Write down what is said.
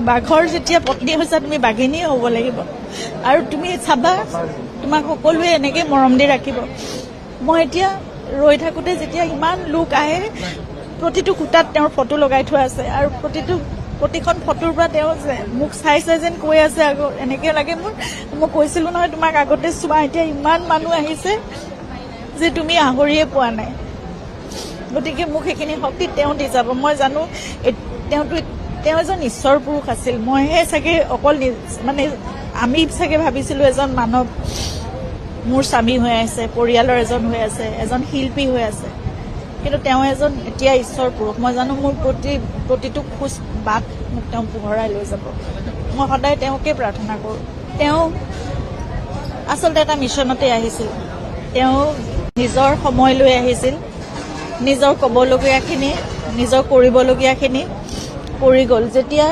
বাঘৰ যেতিয়া পত্নী হৈছা তুমি বাঘিনী হ'ব লাগিব আৰু তুমি চাবা তোমাক সকলোৱে এনেকৈ মৰম দি ৰাখিব। মই এতিয়া ৰৈ থাকোঁতে যেতিয়া ইমান লোক আহে প্ৰতিটো খুঁটাত তেওঁৰ ফটো লগাই থোৱা আছে আৰু প্ৰতিখন ফটোৰ পৰা তেওঁ মোক চাইছে যেন কৈ আছে আকৌ এনেকৈ লাগে মই কৈছিলোঁ নহয় তোমাক আগতে চোৱা এতিয়া ইমান মানুহ আহিছে যে তুমি আহৰিয়ে পোৱা নাই। গতিকে মোক সেইখিনি শক্তি তেওঁ দি যাব। মই জানো তেওঁ এজন ঈশ্বৰ পুৰুষ আছিল। মইহে চাগে অকল মানে আমি চাগে ভাবিছিলোঁ এজন মানৱ মোৰ স্বামী হৈ আছে, পৰিয়ালৰ এজন হৈ আছে, এজন শিল্পী হৈ আছে, কিন্তু তেওঁ এজন এতিয়া ঈশ্বৰ পুৰুষ। মই জানো মোৰ প্ৰতিটো খোজ বাট মোক তেওঁ পোহৰাই লৈ যাব। মই সদায় তেওঁকে প্ৰাৰ্থনা কৰোঁ। তেওঁ আচলতে এটা মিছনতে আহিছিল। তেওঁ নিজৰ সময় লৈ আহিছিল, নিজৰ ক'বলগীয়াখিনি নিজৰ কৰিবলগীয়াখিনি কৰি গ'ল। যেতিয়া